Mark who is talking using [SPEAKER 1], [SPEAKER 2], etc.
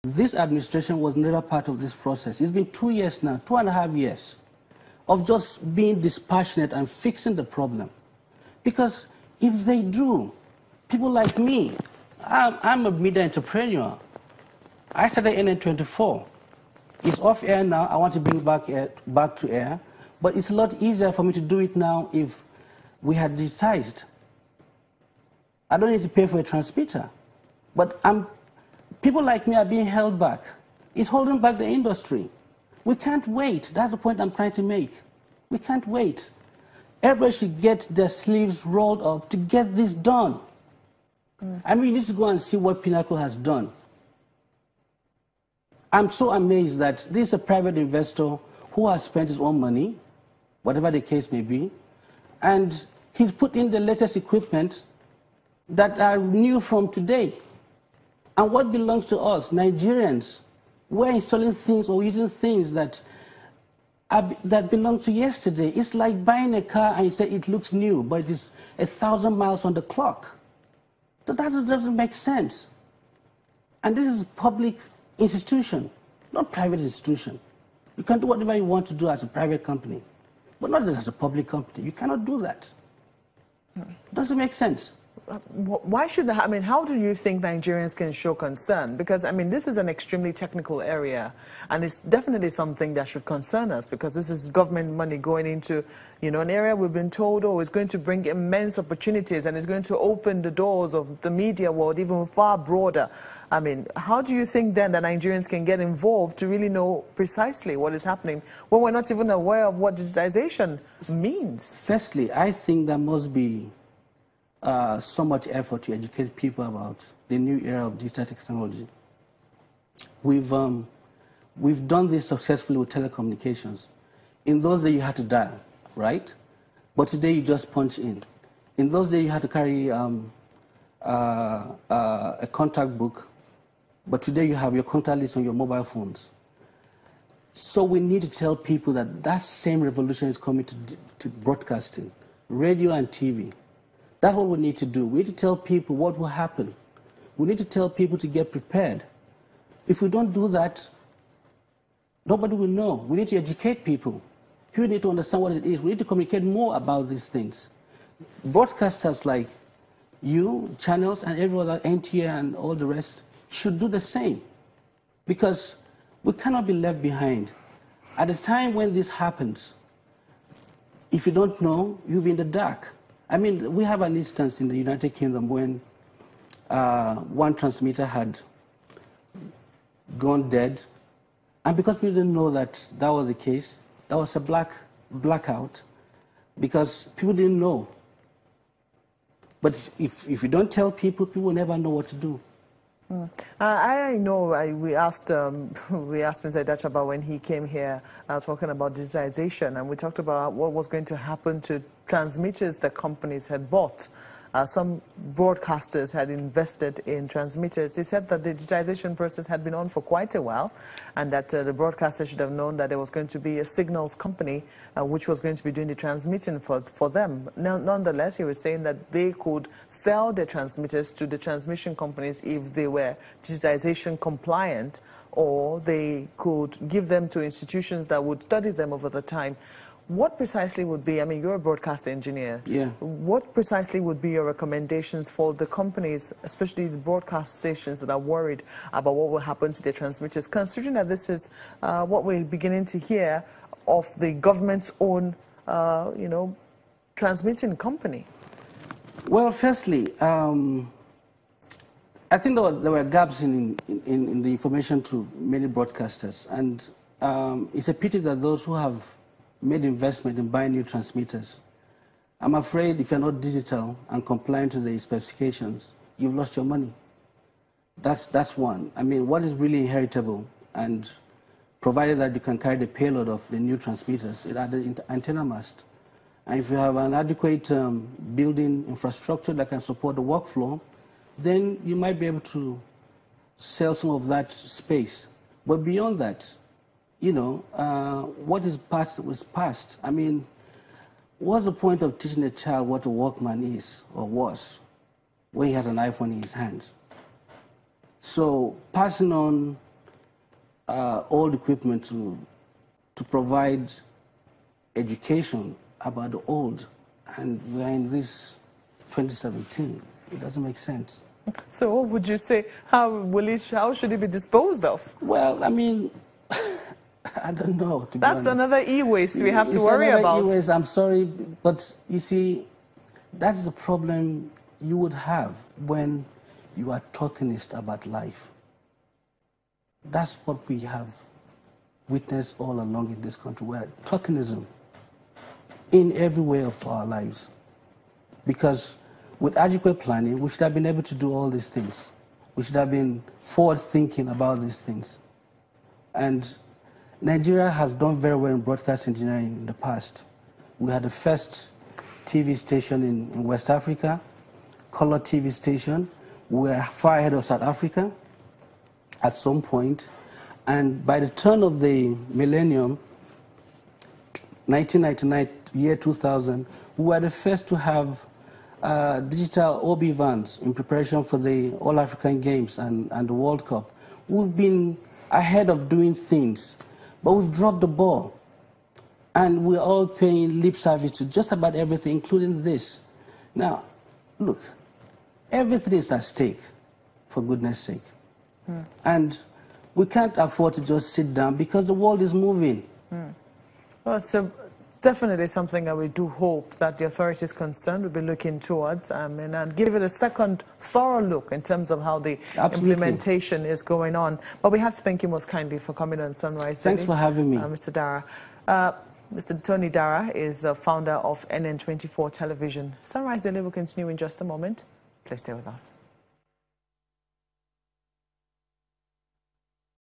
[SPEAKER 1] This administration was never part of this process. It's been 2 years now, 2.5 years, of just being dispassionate and fixing the problem. Because if they do, people like me, I'm a media entrepreneur. I started NN24. It's off air now. I want to bring it back to air. But it's a lot easier for me to do it now if we had digitized. I don't need to pay for a transmitter. But people like me are being held back. It's holding back the industry. We can't wait. That's the point I'm trying to make. We can't wait. Everybody should get their sleeves rolled up to get this done. I mean, you need to go and see what Pinnacle has done. I'm so amazed that this is a private investor who has spent his own money, whatever the case may be, and he's put in the latest equipment that are new from today. And what belongs to us, Nigerians, we're installing things or using things that belong to yesterday. It's like buying a car and you say it looks new, but it is 1,000 miles on the clock. That doesn't make sense. And this is a public institution, not private institution. You can do whatever you want to do as a private company, but not as a public company. You cannot do that. Doesn't make sense.
[SPEAKER 2] Why should that? I mean, how do you think Nigerians can show concern? Because, I mean, this is an extremely technical area, and it's definitely something that should concern us, because this is government money going into, you know, an area we've been told, oh, it's going to bring immense opportunities and it's going to open the doors of the media world even far broader. I mean, how do you think then that Nigerians can get involved to really know precisely what is happening when we're not even aware of what digitization means?
[SPEAKER 1] Firstly, I think there must be so much effort to educate people about the new era of digital technology. We've done this successfully with telecommunications. In those days, you had to dial, right? But today, you just punch in. In those days, you had to carry a contact book, but today you have your contact list on your mobile phones. So we need to tell people that that same revolution is coming to broadcasting, radio and TV. That's what we need to do. We need to tell people what will happen. We need to tell people to get prepared. If we don't do that, nobody will know. We need to educate people. People need to understand what it is. We need to communicate more about these things. Broadcasters like you, channels, and every other, NTA and all the rest, should do the same. Because we cannot be left behind. At the time when this happens, if you don't know, you'll be in the dark. I mean, we have an instance in the United Kingdom when one transmitter had gone dead, and because we didn't know that that was the case, that was a blackout, because people didn't know. But if you don't tell people, people will never know what to do.
[SPEAKER 2] I know we asked Mr. Idachaba when he came here talking about digitization, and we talked about what was going to happen to transmitters that companies had bought. Some broadcasters had invested in transmitters. He said that the digitization process had been on for quite a while, and that the broadcasters should have known that there was going to be a signals company which was going to be doing the transmitting for them. Nonetheless, he was saying that they could sell their transmitters to the transmission companies if they were digitization compliant, or they could give them to institutions that would study them over the time. What precisely would be, I mean, you're a broadcast engineer.
[SPEAKER 1] Yeah.
[SPEAKER 2] What precisely would be your recommendations for the companies, especially the broadcast stations that are worried about what will happen to their transmitters, considering that this is what we're beginning to hear of the government's own, you know, transmitting company? Well,
[SPEAKER 1] firstly, I think there were gaps in the information to many broadcasters. And it's a pity that those who have made investment in buying new transmitters, I'm afraid if you're not digital and compliant to the specifications, you've lost your money. That's one. I mean, what is really inheritable, and provided that you can carry the payload of the new transmitters, it are the antenna mast. And if you have an adequate building infrastructure that can support the workflow, then you might be able to sell some of that space. But beyond that, you know, what is past was past. I mean, what's the point of teaching a child what a Walkman is or was when he has an iPhone in his hands? So passing on old equipment to provide education about the old, and we're in this 2017. It doesn't make sense.
[SPEAKER 2] So what would you say? How should it be disposed of?
[SPEAKER 1] Well, I mean, I don't know. To be
[SPEAKER 2] That's
[SPEAKER 1] honest.
[SPEAKER 2] another e-waste we have to worry about.
[SPEAKER 1] E-waste, I'm sorry, but you see, that is a problem you would have when you are talkingist about life. That's what we have witnessed all along in this country, where tokenism in every way of our lives. Because with adequate planning, we should have been able to do all these things. We should have been forward-thinking about these things. And Nigeria has done very well in broadcast engineering in the past. We had the first TV station in West Africa, color TV station. We were far ahead of South Africa at some point. And by the turn of the millennium, 1999, year 2000, we were the first to have digital OB vans in preparation for the All-African Games and the World Cup. We've been ahead of doing things, but we've dropped the ball. And we're all paying lip service to just about everything, including this. Now, look, everything is at stake, for goodness sake. And we can't afford to just sit down because the world is moving.
[SPEAKER 2] Well, so definitely something that we do hope that the authorities concerned will be looking towards and give it a second thorough look in terms of how the implementation is going on. But we have to thank you most kindly for coming on Sunrise
[SPEAKER 1] Thanks
[SPEAKER 2] today,
[SPEAKER 1] for having me.
[SPEAKER 2] Mr. Dara. Mr. Tony Dara is the founder of NN24 Television. Sunrise Daily will continue in just a moment. Please stay with us.